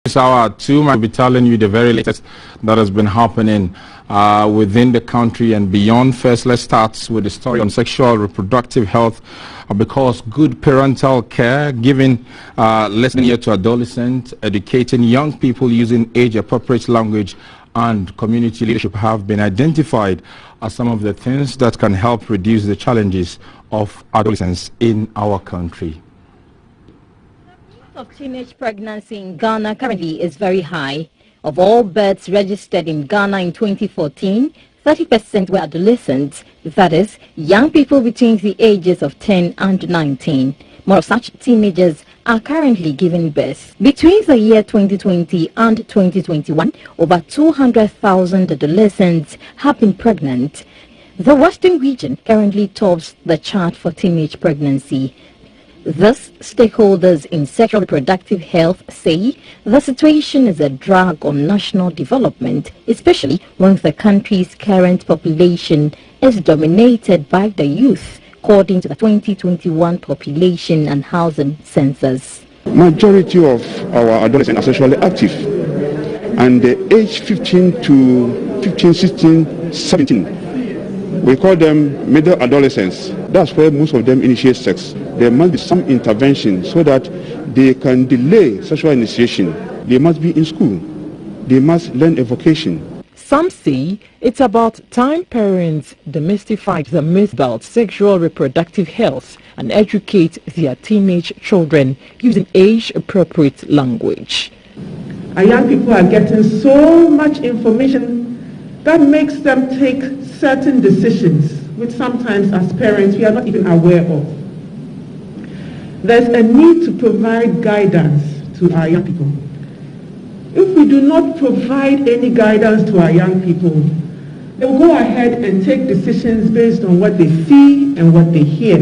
This hour too, I'll be telling you the very latest that has been happening within the country and beyond. First, let's start with the story on sexual reproductive health, because good parental care, giving listening here to adolescents, educating young people using age-appropriate language and community leadership have been identified as some of the things that can help reduce the challenges of adolescents in our country. The rate of teenage pregnancy in Ghana currently is very high. Of all births registered in Ghana in 2014, 30% were adolescents, that is, young people between the ages of 10 and 19. More of such teenagers are currently giving birth. Between the year 2020 and 2021, over 200,000 adolescents have been pregnant. The Western region currently tops the chart for teenage pregnancy. Thus, stakeholders in sexual reproductive health say the situation is a drag on national development, especially when the country's current population is dominated by the youth, according to the 2021 Population and Housing Census. Majority of our adolescents are sexually active, and the age 15 to 15, 16, 17. We call them middle adolescents. That's where most of them initiate sex. There must be some intervention so that they can delay sexual initiation. They must be in school. They must learn a vocation. Some say it's about time parents demystify the myth about sexual reproductive health and educate their teenage children using age-appropriate language. Our young people are getting so much information that makes them take certain decisions, which sometimes as parents we are not even aware of. There's a need to provide guidance to our young people. If we do not provide any guidance to our young people, they will go ahead and take decisions based on what they see and what they hear.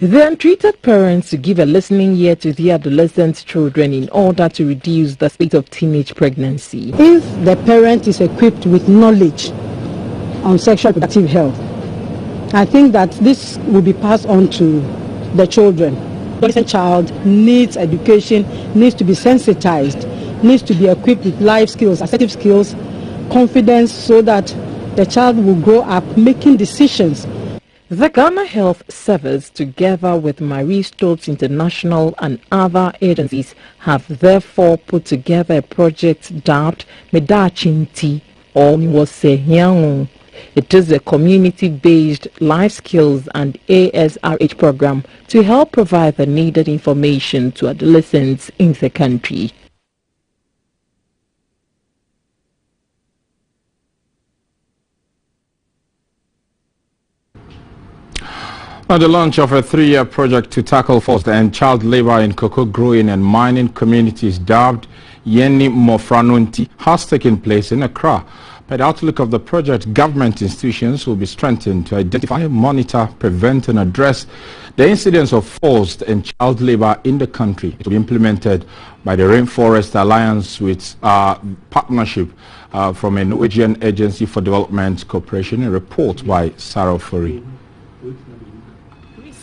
The untreated parents to give a listening ear to their adolescent children in order to reduce the spate of teenage pregnancy. If the parent is equipped with knowledge on sexual reproductive health, I think that this will be passed on to the children. The adolescent child needs education, needs to be sensitized, needs to be equipped with life skills, assertive skills, confidence, so that the child will grow up making decisions. The Ghana Health Service, together with Marie Stopes International and other agencies, have therefore put together a project dubbed Medachinti or Miwosehiangu. It is a community-based life skills and ASRH program to help provide the needed information to adolescents in the country. Now, the launch of a 3-year project to tackle forced and child labor in cocoa growing and mining communities dubbed Yeni Mofranunti has taken place in Accra. By the outlook of the project, government institutions will be strengthened to identify, monitor, prevent and address the incidence of forced and child labor in the country. It will be implemented by the Rainforest Alliance with partnership from a Norwegian Agency for Development Cooperation. A report by Sarah Fori.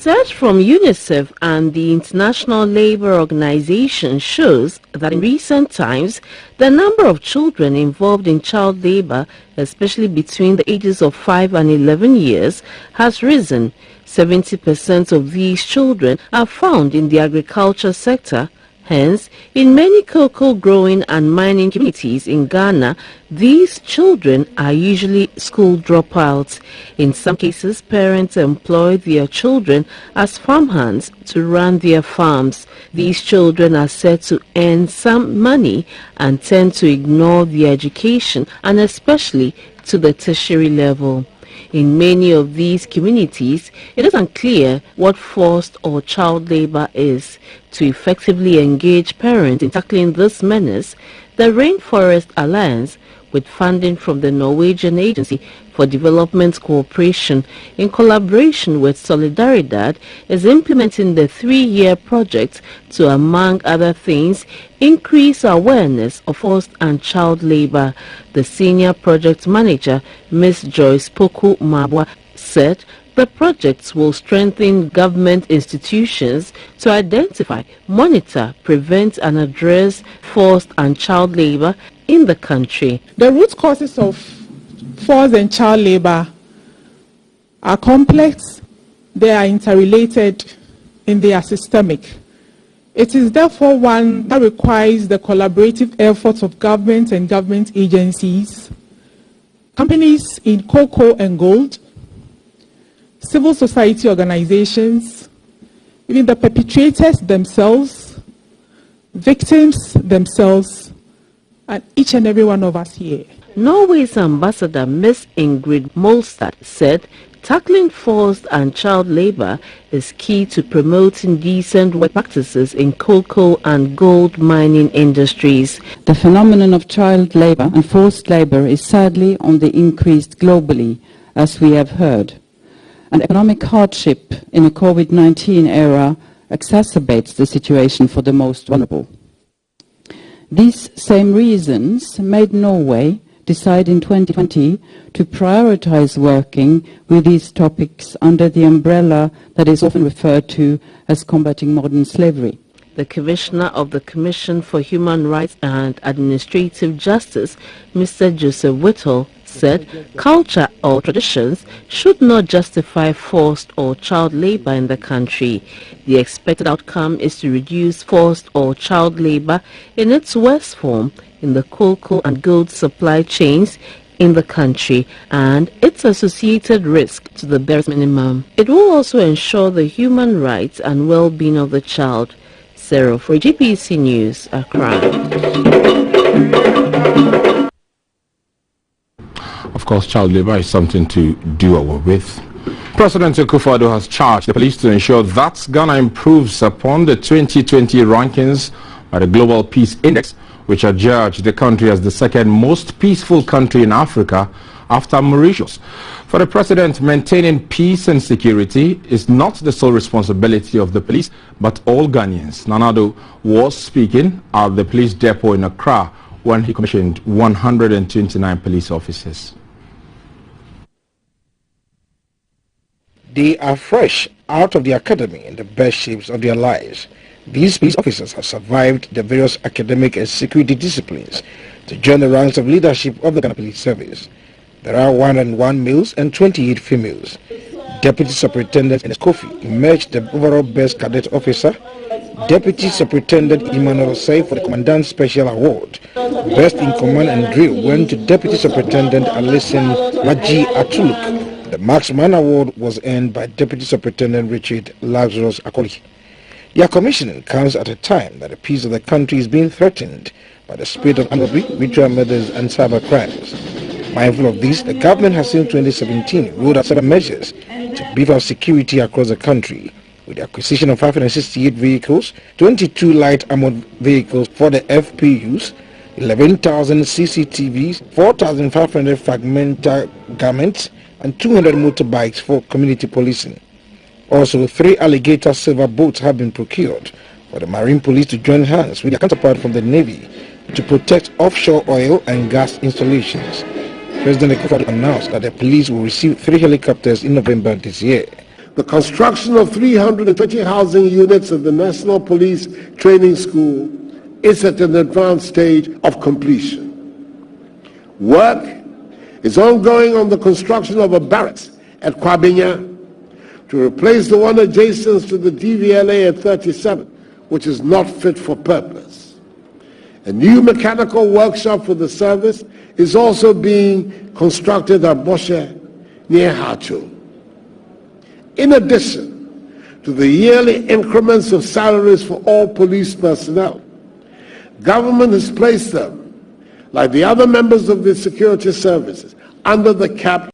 Research from UNICEF and the International Labour Organization shows that in recent times, the number of children involved in child labour, especially between the ages of 5 and 11 years, has risen. 70% of these children are found in the agriculture sector. Hence, in many cocoa growing and mining communities in Ghana, these children are usually school dropouts. In some cases, parents employ their children as farmhands to run their farms. These children are said to earn some money and tend to ignore their education, and especially to the tertiary level. In many of these communities, it is unclear what forced or child labor is. To effectively engage parents in tackling this menace, the Rainforest Alliance, with funding from the Norwegian Agency for Development Cooperation in collaboration with Solidaridad, is implementing the 3-year project to, among other things, increase awareness of forced and child labor. The senior project manager, Ms. Joyce Poku Mabwa, said The projects will strengthen government institutions to identify, monitor, prevent and address forced and child labor in the country. The root causes of forced and child labor are complex, they are interrelated, and they are systemic. It is therefore one that requires the collaborative efforts of government and government agencies, companies in cocoa and gold, civil society organizations, even the perpetrators themselves, victims themselves, and each and every one of us here. Norway's ambassador, Ms. Ingrid Molstad, said tackling forced and child labor is key to promoting decent work practices in cocoa and gold mining industries. The phenomenon of child labor and forced labor is sadly on the increase globally, as we have heard. And economic hardship in a COVID-19 era exacerbates the situation for the most vulnerable. These same reasons made Norway decide in 2020 to prioritize working with these topics under the umbrella that is often referred to as combating modern slavery. The Commissioner of the Commission for Human Rights and Administrative Justice, Mr. Joseph Whittle, said culture or traditions should not justify forced or child labor in the country. The expected outcome is to reduce forced or child labor in its worst form in the cocoa and gold supply chains in the country and its associated risk to the bare minimum. It will also ensure the human rights and well-being of the child. Sarah for GPC News, Accra. Of course, child labor is something to do away with. President Akufo-Addo has charged the police to ensure that Ghana improves upon the 2020 rankings by the Global Peace Index, which adjudged the country as the second most peaceful country in Africa after Mauritius. For the president, maintaining peace and security is not the sole responsibility of the police, but all Ghanaians. Nana-Addo was speaking at the police depot in Accra when he commissioned 129 police officers. They are fresh out of the academy in the best shapes of their lives. These police officers have survived the various academic and security disciplines to join the ranks of leadership of the Ghana Police Service. There are 101 males and 28 females. Deputy Superintendent Ines Kofi emerged the overall best cadet officer. Deputy Superintendent Emmanuel Say for the Commandant Special Award. Best in Command and Drill went to Deputy Superintendent Alison Maji Atuluk. The Marksman Award was earned by Deputy Superintendent Richard Lazarus Akoli. Their commissioning comes at a time that the peace of the country is being threatened by the spirit of robbery, ritual murders and cyber crimes. Mindful of this, the government has since 2017 rolled out several measures to beef up security across the country, with the acquisition of 568 vehicles, 22 light armored vehicles for the FPUs, 11,000 CCTVs, 4,500 fragmental garments, and 200 motorbikes for community policing. Also, 3 alligator silver boats have been procured for the Marine Police to join hands with their counterpart from the Navy to protect offshore oil and gas installations. President Akufo-Addo announced that the police will receive 3 helicopters in November this year. The construction of 320 housing units of the National Police Training School is at an advanced stage of completion. Work is ongoing on the construction of a barracks at Kwabenya to replace the one adjacent to the DVLA at 37, which is not fit for purpose. A new mechanical workshop for the service is also being constructed at Boshe near Hacho. In addition to the yearly increments of salaries for all police personnel, government has placed them, like the other members of the security services, under the cap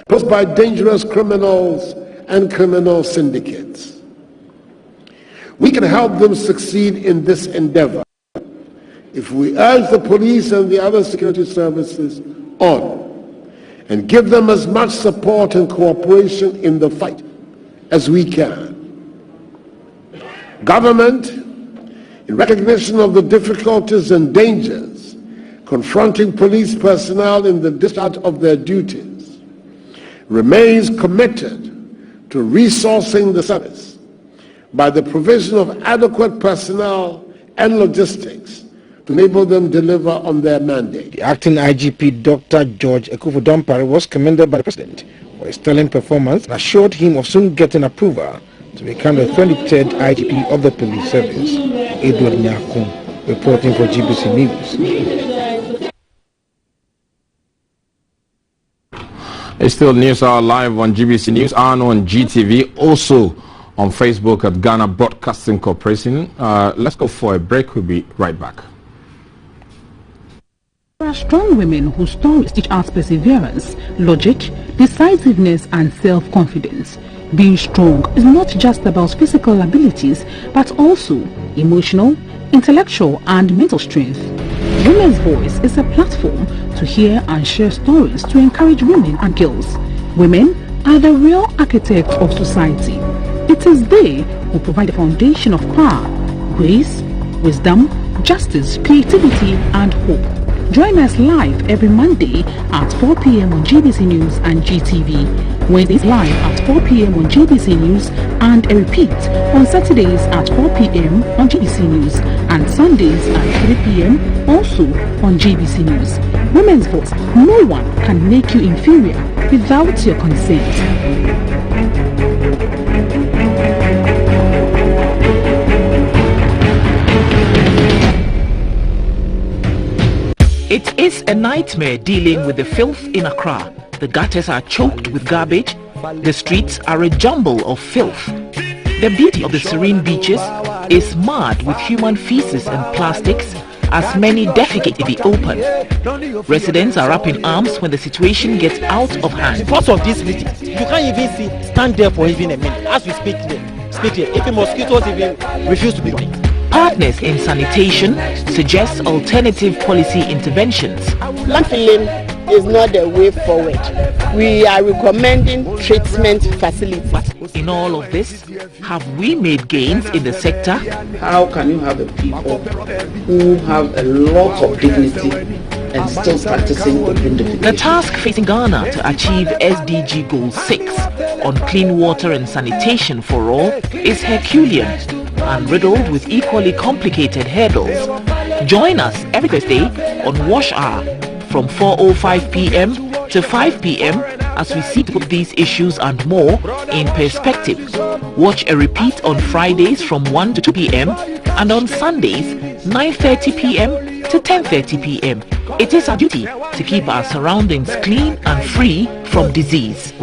posed by dangerous criminals and criminal syndicates. We can help them succeed in this endeavor if we urge the police and the other security services on and give them as much support and cooperation in the fight as we can. Government, in recognition of the difficulties and dangers confronting police personnel in the discharge of their duties, remains committed to resourcing the service by the provision of adequate personnel and logistics to enable them deliver on their mandate. The acting IGP, Dr. George Ekufu-Dampare, was commended by the President for his sterling performance and assured him of soon getting approval to become the 23rd IGP of the police service. Edward Nyakun, reporting for GBC News. It's still News Hour live on GBC News and on GTV, also on Facebook at Ghana Broadcasting Corporation. Let's go for a break. We'll be right back. There are strong women whose stories teach us perseverance, logic, decisiveness and self-confidence. Being strong is not just about physical abilities, but also emotional, intellectual and mental strength. Women's Voice is a platform to hear and share stories to encourage women and girls. Women are the real architects of society. It is they who provide the foundation of power, grace, wisdom, justice, creativity and hope. Join us live every Monday at 4 p.m. on GBC News and GTV, Wednesdays live at 4 p.m. on GBC News and a repeat on Saturdays at 4 p.m. on GBC News and Sundays at 3 p.m. also on GBC News. Women's Voice, no one can make you inferior without your consent. It is a nightmare dealing with the filth in Accra. The gutters are choked with garbage. The streets are a jumble of filth. The beauty of the serene beaches is marred with human feces and plastics as many defecate in the open. Residents are up in arms when the situation gets out of hand. Because of this meeting, you can't even stand there for even a minute. As we speak here, if the mosquitoes even refuse to be bite. Partners in sanitation suggest alternative policy interventions. Landfilling is not the way forward. We are recommending treatment facilities. But in all of this, have we made gains in the sector? How can you have a people who have a lot of dignity and still practicing open defecation? The task facing Ghana to achieve SDG Goal 6 on clean water and sanitation for all is Herculean and riddled with equally complicated hurdles. Join us every Thursday on Wash Hour from 4:05 p.m. to 5 p.m. as we seek to put these issues and more in perspective. Watch a repeat on Fridays from 1 to 2 p.m. and on Sundays 9:30 p.m. to 10:30 p.m. It is our duty to keep our surroundings clean and free from disease.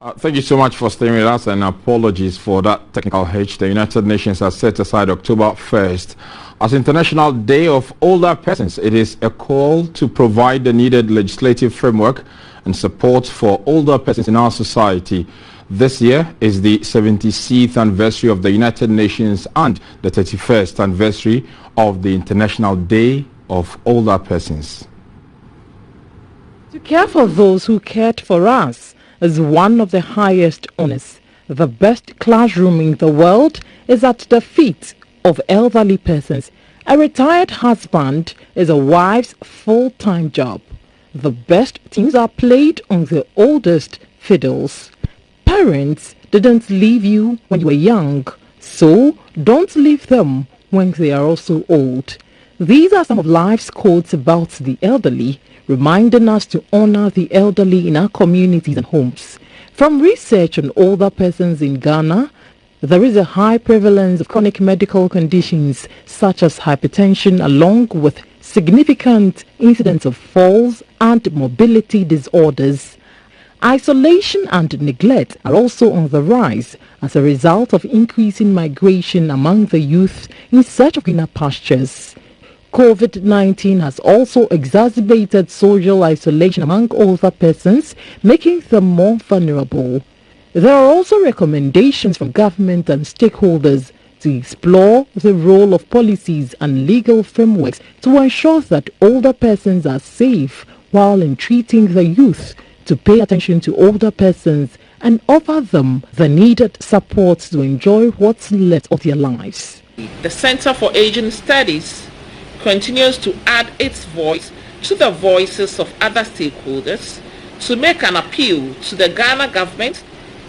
Thank you so much for staying with us, and apologies for that technical hitch. The United Nations has set aside October 1st as International Day of Older Persons. It is a call to provide the needed legislative framework and support for older persons in our society. This year is the 76th anniversary of the United Nations and the 31st anniversary of the International Day of Older Persons. To care for those who cared for us is one of the highest honors. The best classroom in the world is at the feet of elderly persons. A retired husband is a wife's full-time job. The best tunes are played on the oldest fiddles. Parents didn't leave you when you were young, so don't leave them when they are also old. These are some of life's quotes about the elderly, reminding us to honor the elderly in our communities and homes. From research on older persons in Ghana, there is a high prevalence of chronic medical conditions such as hypertension, along with significant incidents of falls and mobility disorders. Isolation and neglect are also on the rise as a result of increasing migration among the youth in search of greener pastures. COVID-19 has also exacerbated social isolation among older persons, making them more vulnerable. There are also recommendations from government and stakeholders to explore the role of policies and legal frameworks to ensure that older persons are safe while entreating the youth to pay attention to older persons and offer them the needed support to enjoy what's left of their lives. The Center for Aging Studies continues to add its voice to the voices of other stakeholders to make an appeal to the Ghana government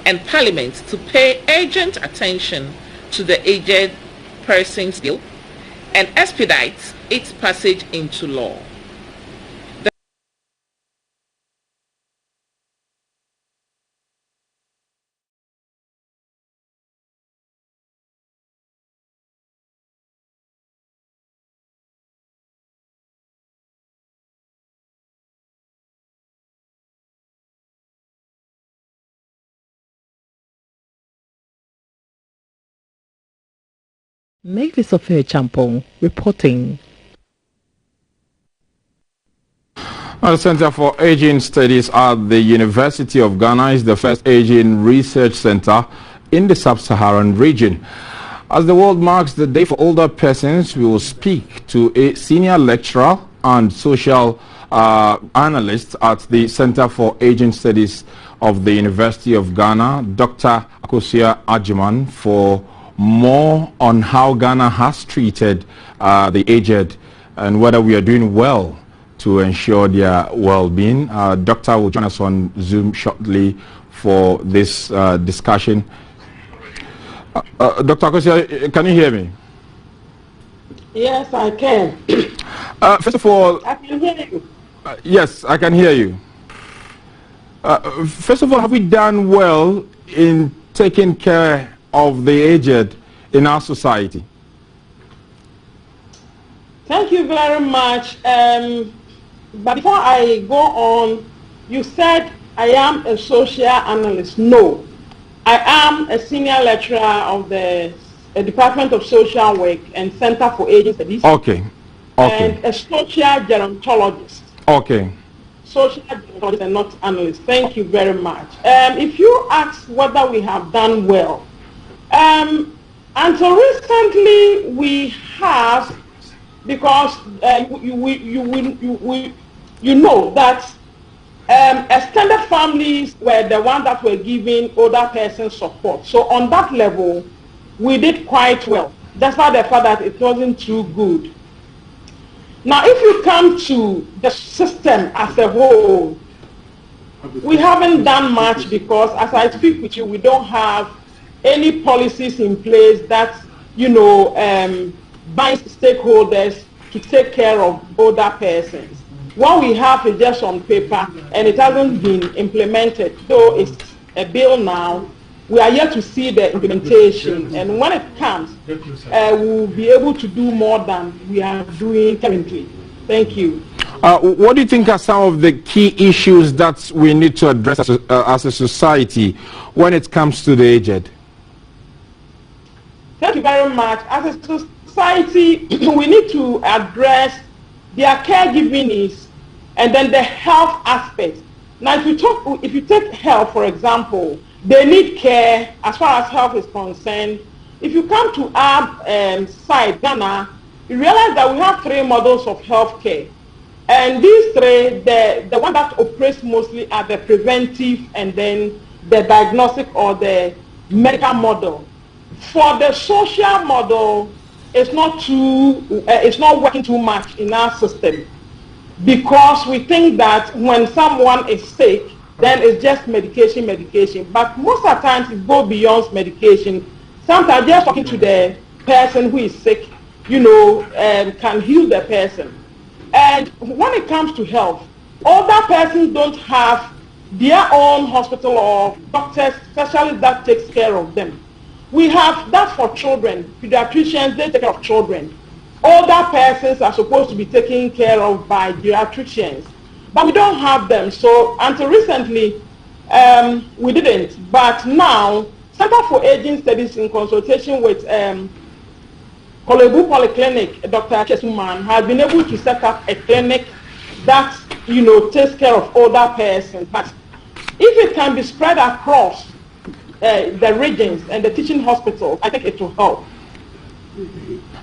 and Parliament to pay urgent attention to the Aged Persons Bill and expedite its passage into law. Mavis of Champong reporting. The Center for Aging Studies at the University of Ghana is the first aging research center in the sub-Saharan region. As the world marks the Day for Older Persons, we will speak to a senior lecturer and social analyst at the Center for Aging Studies of the University of Ghana, Dr. Akosua Ajiman, for more on how Ghana has treated the aged and whether we are doing well to ensure their well-being. Doctor will join us on Zoom shortly for this discussion. Dr. Akosua, can you hear me? Yes, I can. First of all, I can hear you. Yes, I can hear you. First of all, have we done well in taking care of the aged in our society? Thank you very much. But before I go on, you said I am a social analyst. No, I am a senior lecturer of the Department of Social Work and Center for Aging Studies. Okay. And a social gerontologist. Okay. Social gerontologist and not analyst. Thank you very much. If you ask whether we have done well, until recently we have, because you know that extended families were the ones that were giving older persons support. So on that level, we did quite well, despite the fact that it wasn't too good. Now, if you come to the system as a whole, we haven't done much because, as I speak with you, we don't have any policies in place that, binds stakeholders to take care of older persons. What we have is just on paper, and it hasn't been implemented. Though it's a bill now, we are yet to see the implementation. And when it comes, we'll be able to do more than we are doing currently. Thank you. What do you think are some of the key issues that we need to address as a society when it comes to the aged? Thank you very much. As a society, we need to address their caregiving needs and then the health aspect. Now, if you take health, for example, they need care as far as health is concerned. If you come to our side, Ghana, you realize that we have 3 models of health care. And these 3, the one that operates mostly are the preventive and then the diagnostic or the medical model. For the social model, it's not working too much in our system, because we think that when someone is sick, then it's just medication. But most of the times it goes beyond medication. Sometimes just talking to the person who is sick, can heal the person. And when it comes to health, older persons don't have their own hospital or doctors, specialists that takes care of them. We have that for children. Pediatricians, they take care of children. Older persons are supposed to be taken care of by geriatricians, but we don't have them. So until recently, we didn't. But now, Center for Aging Studies, in consultation with Kolebu Polyclinic, Dr. Chesuman, has been able to set up a clinic that takes care of older persons. But if it can be spread across the regions and the teaching hospitals, I think it will help.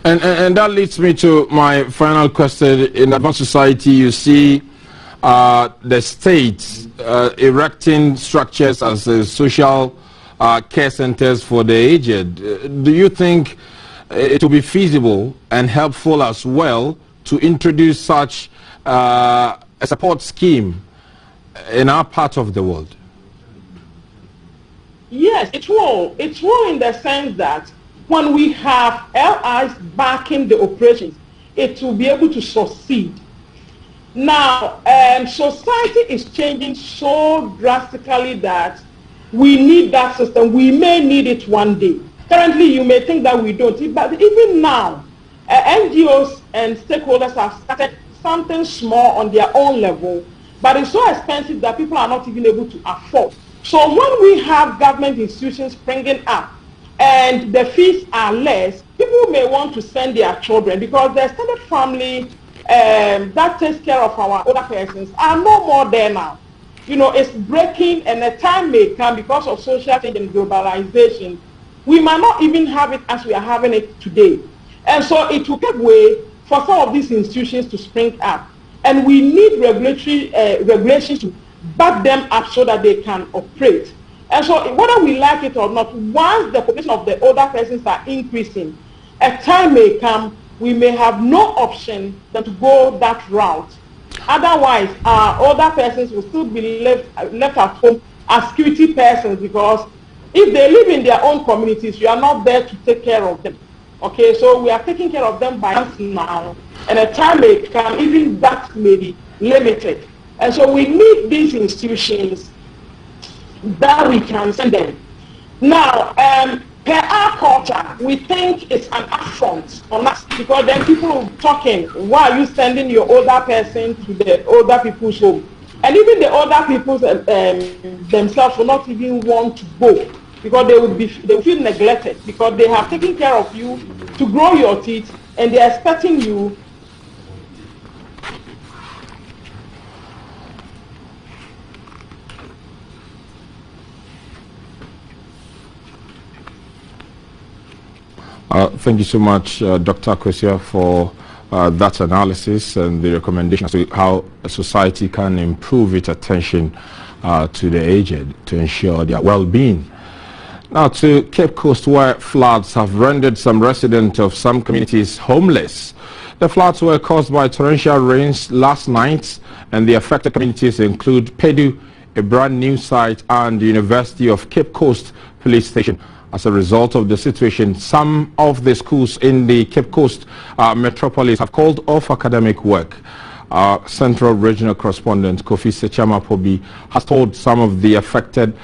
And that leads me to my final question. In advanced society, you see the state erecting structures as social care centers for the aged. Do you think it will be feasible and helpful as well to introduce such a support scheme in our part of the world? Yes, it will. It will, in the sense that when we have LIs backing the operations, it will be able to succeed. Now, society is changing so drastically that we need that system. We may need it one day. Currently, you may think that we don't, but even now, NGOs and stakeholders have started something small on their own level, but it's so expensive that people are not even able to afford. So when we have government institutions springing up and the fees are less, people may want to send their children, because the extended family that takes care of our older persons are no more there now. It's breaking, and a time may come because of social change and globalization. We might not even have it as we are having it today. And so it will give way for some of these institutions to spring up. And we need regulatory regulations to back them up so that they can operate. And so whether we like it or not, once the population of the older persons are increasing, a time may come we may have no option than to go that route. Otherwise, our older persons will still be left at home as security persons, because if they live in their own communities, you are not there to take care of them. Okay, so we are taking care of them by us now, and a time may come, even that may be limited. And so we need these institutions that we can send them. Now, per our culture, we think it's an affront on us, because then people are talking, why are you sending your older person to the older people's home? And even the older people themselves will not even want to go, because they will feel neglected, because they have taken care of you to grow your teeth, and they are expecting you. Thank you so much, Dr. Akosia, for that analysis and the recommendations to how a society can improve its attention to the aged to ensure their well-being. Now to Cape Coast, where floods have rendered some residents of some communities homeless. The floods were caused by torrential rains last night, and the affected communities include Pedu, a brand new site, and the University of Cape Coast Police Station. As a result of the situation, some of the schools in the Cape Coast metropolis have called off academic work. Our Central Regional Correspondent Kofi Sechama-Pobi has told some of the affected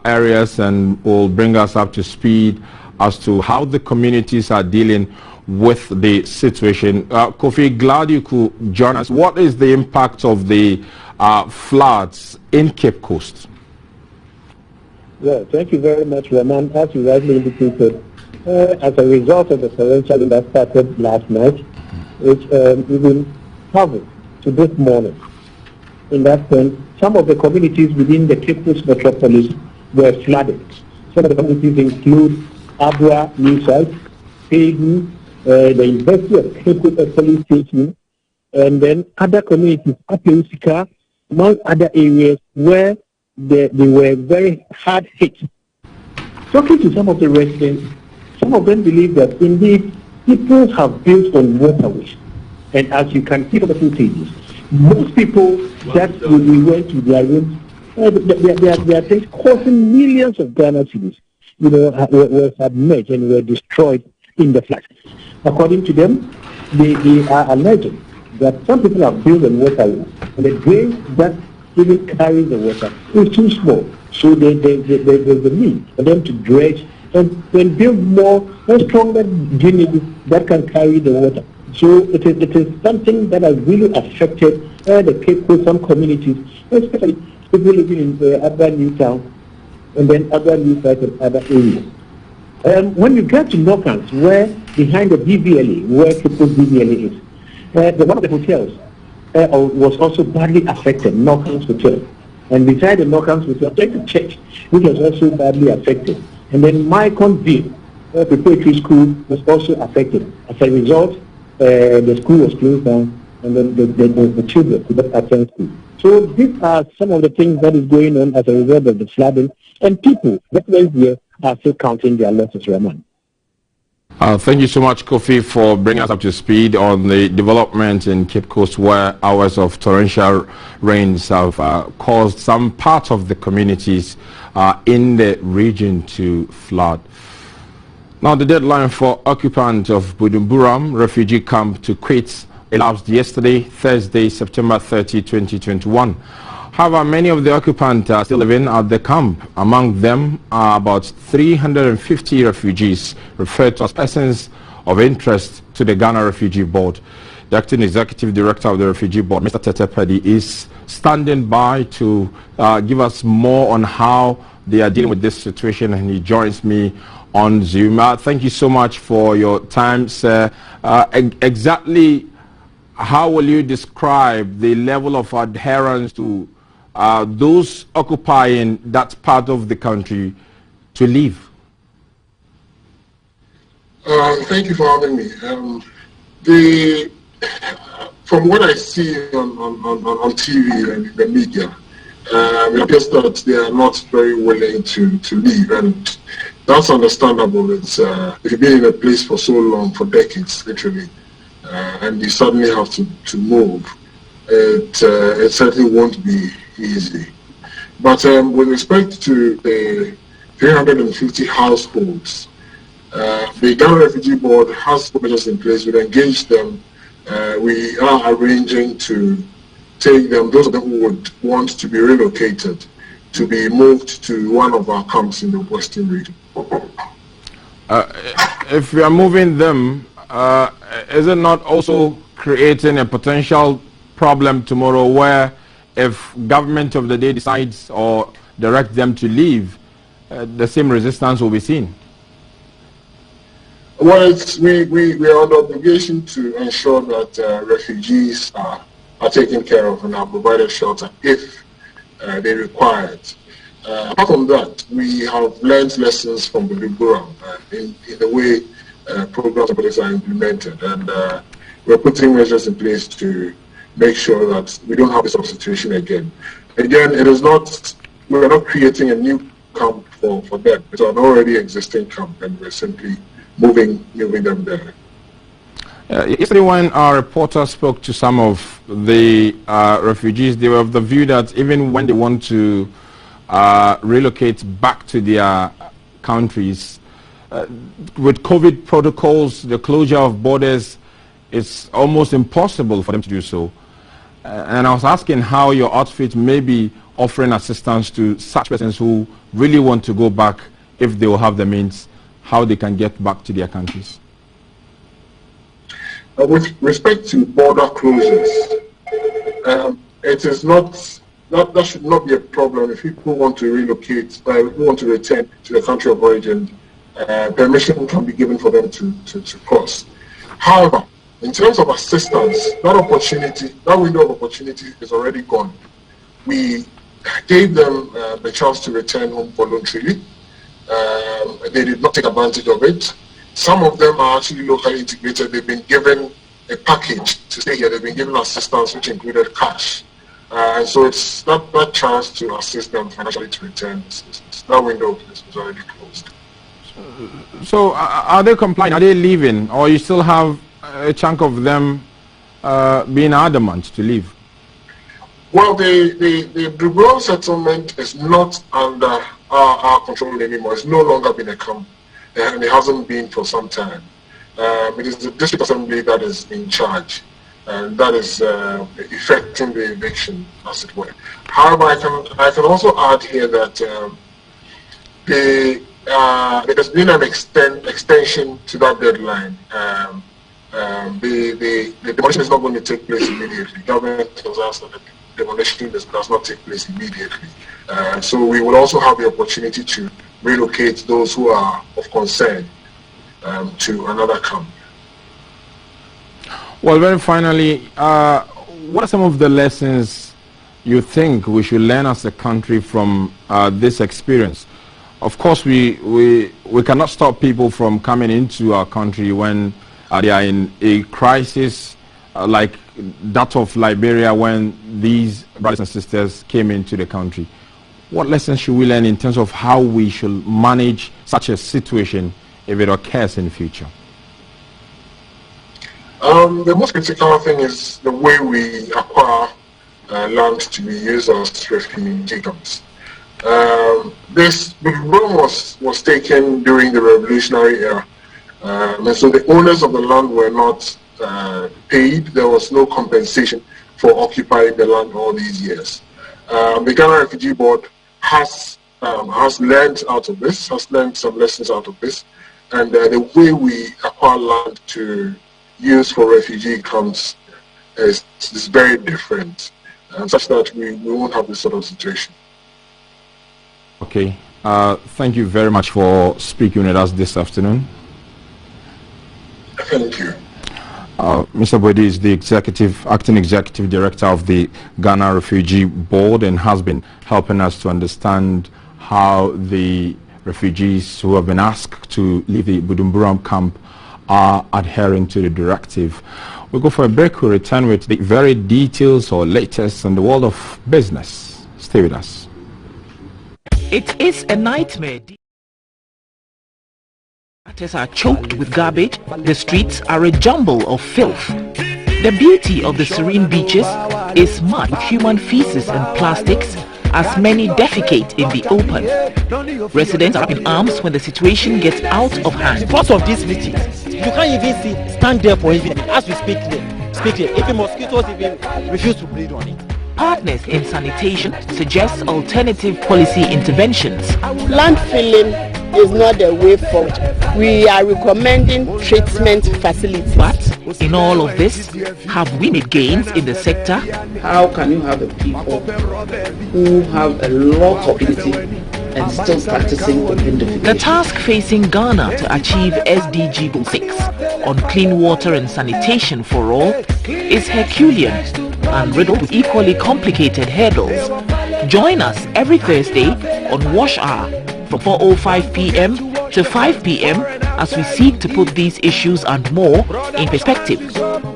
areas and will bring us up to speed as to how the communities are dealing with the situation. Kofi, glad you could join us. What is the impact of the floods in Cape Coast? Well, thank you very much, Raman. As you rightly indicated, as a result of the torrential that started last night, which even covered to this morning. In that sense, some of the communities within the Cape Coast metropolis were flooded. Some of the communities include Abra, New South, Pegu, the University of Cape Coast Police Station, and then other communities, Apeusika, among other areas where they were very hard hit. Talking to some of the residents, some of them believe that indeed people have built on waterways. And as you can see from the footages, most people that when we went to their rooms, their things costing millions of Ghana cedis, were submerged and were destroyed in the flood. According to them, they are alleging that some people have built on waterways, and the drain that even carries the water is too small. So there's a need for them to dredge and build more stronger drainages that can carry the water. So it is something that has really affected the Cape Coast, some communities, especially people living in other new towns and then other new sites and other areas. When you get to Norcans, where behind the BVLA, where Cape Coast BVLA is, one of the hotels was also badly affected, Norcans Hotel. And beside the Norcans Hotel, the church, which was also badly affected. And then Mycon View, the preparatory school, was also affected. As a result, the school was closed down, and then the children could not attend school. So these are some of the things that is going on as a result of the flooding, and people, residents here, are still counting their losses, Raman. Thank you so much, Kofi, for bringing us up to speed on the development in Cape Coast, where hours of torrential rains have caused some parts of the communities in the region to flood. Now, the deadline for occupants of BUDUBURAM refugee camp to quit elapsed yesterday, Thursday, September 30, 2021. However, many of the occupants are still living at the camp. Among them are about 350 refugees referred to as persons of interest to the Ghana Refugee Board. The acting executive director of the Refugee Board, Mr. Tete Pedi, is standing by to give us more on how they are dealing with this situation, and he joins me on Zoom. Thank you so much for your time, sir. Exactly how will you describe the level of adherence to those occupying that part of the country to leave? Thank you for having me. From what I see on TV and the media, it appears that they are not very willing to leave, and that's understandable. It's if you've been in a place for so long, for decades, literally, and you suddenly have to move, it certainly won't be easy. But with respect to the 350 households, the Ghana Refugee Board has measures in place. We've engaged them. We are arranging to take them, those of them who would want to be relocated, to be moved to one of our camps in the Western region. If we are moving them, is it not also creating a potential problem tomorrow where if government of the day decides or directs them to leave, the same resistance will be seen? Well, we are under obligation to ensure that refugees are taken care of and are provided shelter if they require it. Apart from that, we have learned lessons from the BUDUBURAM in the way programs and projects are implemented, and we're putting measures in place to make sure that we don't have this sort of situation again. Again, it is not, we're not creating a new camp for them. It's an already existing camp, and we're simply moving them there. Yesterday, when our reporter spoke to some of the refugees, they were of the view that even when they want to relocate back to their countries, with COVID protocols, the closure of borders, it's almost impossible for them to do so. And I was asking how your outfit may be offering assistance to such persons who really want to go back, if they will have the means, how they can get back to their countries. with respect to border closures, it is not that should not be a problem if people want to relocate, want to return to the country of origin. Permission can be given for them to cross. However, in terms of assistance, that window of opportunity is already gone. We gave them the chance to return home voluntarily. They did not take advantage of it. Some of them are actually locally integrated. They've been given a package to stay here. They've been given assistance, which included cash. And so it's that chance to assist them financially to return. That window is already closed. So are they complying? Are they leaving? Or you still have a chunk of them being adamant to leave? Well, the BUDUBURAM settlement is not under our control anymore. It's no longer been a camp, and it hasn't been for some time. It is the district assembly that is in charge, and that is effecting the eviction, as it were. However, I can also add here that there has been an extension to that deadline. The demolition is not going to take place immediately. Government has asked that the demolition does not take place immediately. So we will also have the opportunity to relocate those who are of concern to another camp. Well, very finally, what are some of the lessons you think we should learn as a country from this experience? Of course, we cannot stop people from coming into our country when they are in a crisis like that of Liberia, when these brothers and sisters came into the country. What lessons should we learn in terms of how we should manage such a situation if it occurs in the future? The most critical thing is the way we acquire land to be used as refugee camps. This BUDUBURAM was taken during the revolutionary era, and so the owners of the land were not paid. There was no compensation for occupying the land all these years. The Ghana Refugee Board has learned out of this, has learned some lessons out of this, and the way we acquire land to use for refugee camps is very different, such that we won't have this sort of situation. Okay. Thank you very much for speaking with us this afternoon. Thank you. Mr. Boyde is the acting executive director of the Ghana Refugee Board and has been helping us to understand how the refugees who have been asked to leave the BUDUBURAM camp are adhering to the directive. We'll go for a break. We'll return with the very details or latest in the world of business. Stay with us. It is a nightmare. Gutters are choked with garbage. The streets are a jumble of filth. The beauty of the serene beaches is marred with human feces and plastics, as many defecate in the open. Residents are up in arms when the situation gets out of hand. Because of these beaches, you can't even stand there for even as we speak here. Even mosquitoes even refuse to breed on it. Partners in sanitation suggest alternative policy interventions. Landfilling is not the way forward. We are recommending treatment facilities. But in all of this, have we made gains in the sector? How can you have a people who have a lot of dignity and still practicing open defecation? The task facing Ghana to achieve SDG Goal 6 on clean water and sanitation for all is Herculean and riddled with equally complicated hurdles. Join us every Thursday on Wash Hour from 4:05 p.m. to 5 p.m. as we seek to put these issues and more in perspective.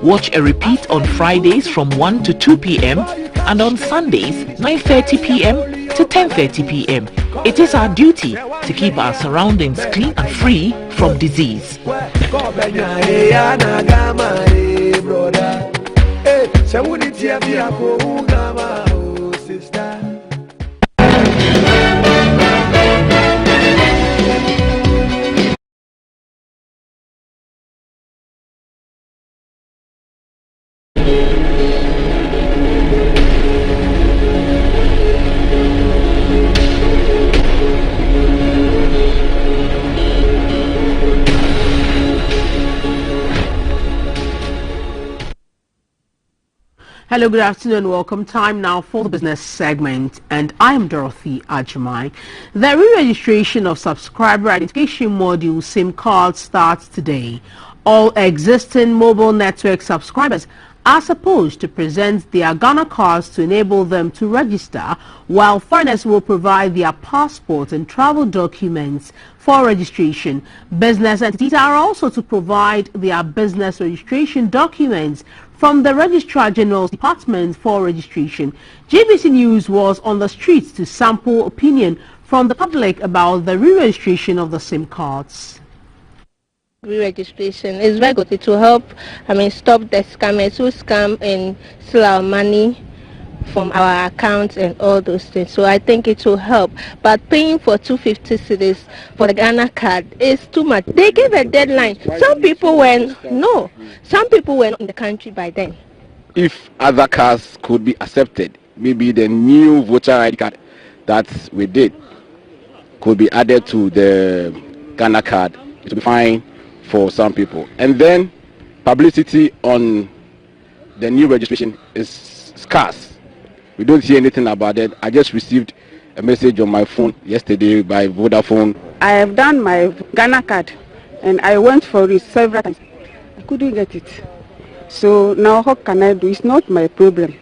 Watch a repeat on Fridays from 1 to 2 p.m. and on Sundays 9:30 p.m. to 10:30 p.m. It is our duty to keep our surroundings clean and free from disease. Hello, good afternoon. Welcome. Time now for the business segment, and I am Dorothy Ajamai. The re-registration of subscriber identification module SIM cards starts today. All existing mobile network subscribers are supposed to present their Ghana cards to enable them to register, while foreigners will provide their passport and travel documents for registration. Business entities are also to provide their business registration documents from the Registrar General's Department for registration. JBC News was on the streets to sample opinion from the public about the re-registration of the SIM cards. Re-registration is very good. It will help, stop the scammers who scam and steal our money from our accounts and all those things. So I think it will help. But paying for 250 cedis for the Ghana card is too much. They gave a deadline. Some people were not in the country by then. If other cards could be accepted, maybe the new voter ID card that we did could be added to the Ghana card, it will be fine for some people. And then publicity on the new registration is scarce. We don't see anything about it. I just received a message on my phone yesterday by Vodafone. I have done my Ghana card and I went for it several times. I couldn't get it. So now what can I do? It's not my problem.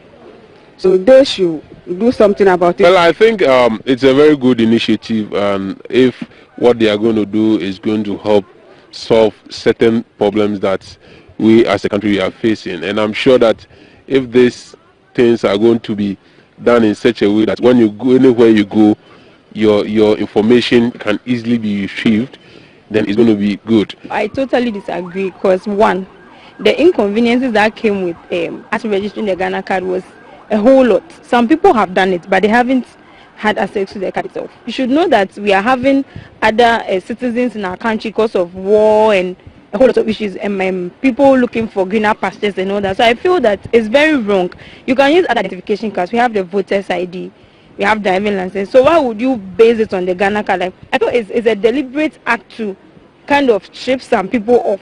So they should do something about it. Well, I think it's a very good initiative, and if what they are going to do is going to help solve certain problems that we as a country are facing, and I'm sure that if these things are going to be done in such a way that when you go anywhere you go, your information can easily be retrieved, then it's going to be good. I totally disagree because one, the inconveniences that came with us registering the Ghana card was a whole lot. Some people have done it, but they haven't had access to the card itself. You should know that we are having other citizens in our country because of war and a whole lot of issues, and people looking for greener pastures and all that. So I feel that it's very wrong. You can use other identification cards. We have the voter's ID, we have driving license. So why would you base it on the Ghana card? I thought it's a deliberate act to kind of strip some people off.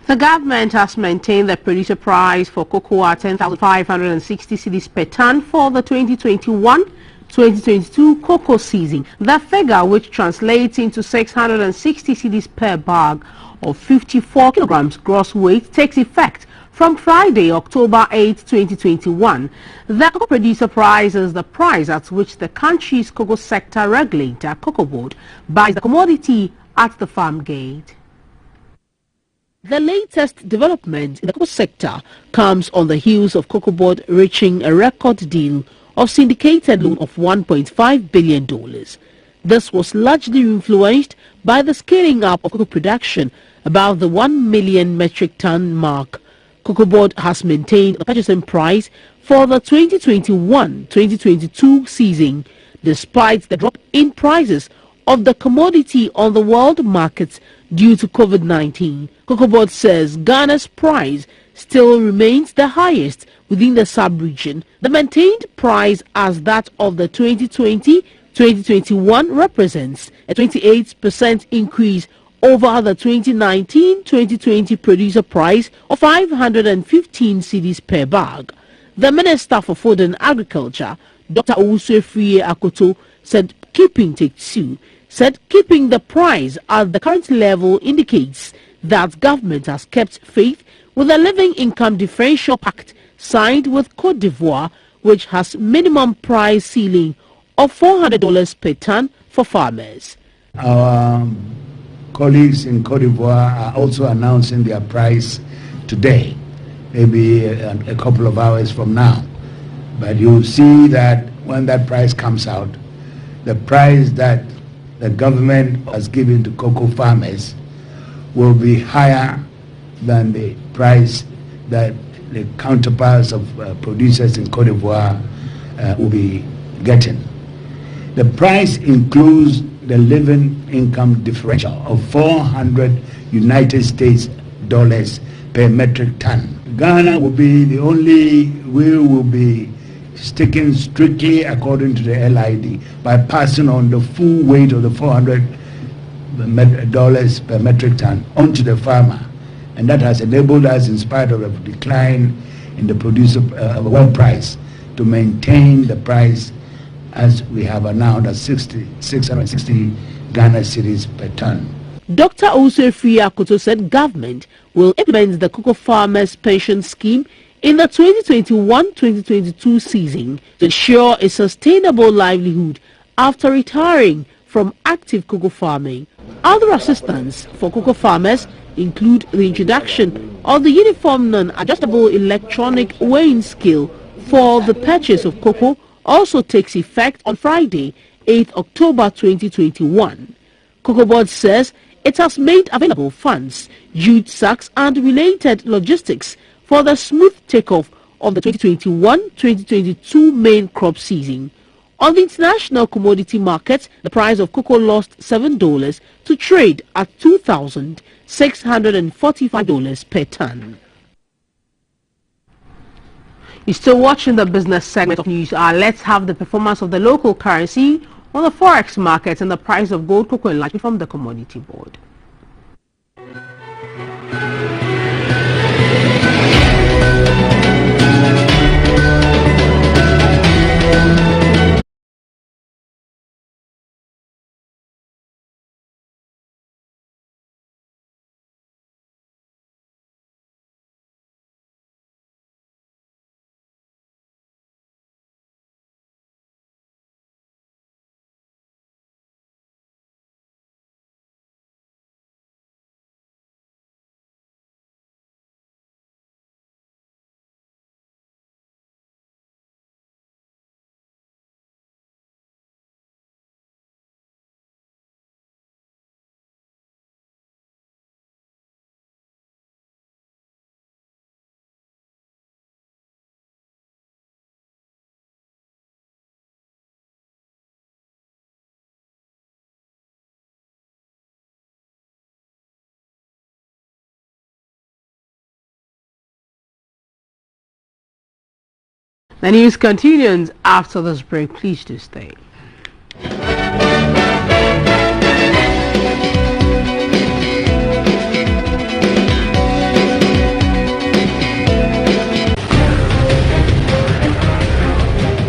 The government has maintained the producer price for cocoa at 10,560 cedis per ton for the 2021-2022 cocoa season. The figure, which translates into 660 cedis per bag of 54 kilograms gross weight, takes effect from Friday, October 8, 2021. The cocoa producer price is the price at which the country's cocoa sector regulator, Cocoa Board, buys the commodity at the farm gate. The latest development in the cocoa sector comes on the heels of Cocoa Board reaching a record deal of syndicated loan of $1.5 billion. This was largely influenced by the scaling up of cocoa production above the 1 million metric ton mark. Cocoa Board has maintained the purchasing price for the 2021-2022 season despite the drop in prices of the commodity on the world markets due to COVID-19. Cocoa Board says Ghana's price still remains the highest within the sub-region. The maintained price as that of the 2020-2021 represents a 28% increase over the 2019-2020 producer price of 515 cedis per bag. The Minister for Food and Agriculture, Dr. Owusu Akoto, said keeping the price at the current level indicates that government has kept faith with the Living Income Differential Pact signed with Cote d'Ivoire, which has minimum price ceiling of $400 per ton for farmers. Our colleagues in Cote d'Ivoire are also announcing their price today, maybe a couple of hours from now. But you'll see that when that price comes out, the price that the government has given to cocoa farmers will be higher than the price that the counterparts of producers in Cote d'Ivoire will be getting. The price includes the living income differential of 400 United States dollars per metric ton. Ghana will be the only, we will be sticking strictly according to the LID by passing on the full weight of the $400 per metric ton onto the farmer. And that has enabled us, in spite of a decline in the producer world price, to maintain the price as we have announced at 660 Ghana cedis per ton. Dr. Osefri Akoto said government will implement the cocoa farmers pension scheme in the 2021-2022 season to ensure a sustainable livelihood after retiring from active cocoa farming. Other assistance for cocoa farmers include the introduction of the uniform non-adjustable electronic weighing scale for the purchase of cocoa also takes effect on Friday, 8th October 2021. Cocoa Board says it has made available funds, jute sacks and related logistics for the smooth takeoff of the 2021-2022 main crop season. On the international commodity market, the price of cocoa lost $7 to trade at $2,645 per ton. You're still watching the business segment of news. Let's have the performance of the local currency on the forex market and the price of gold, cocoa and light from the commodity board. The news continues after this break. Please do stay.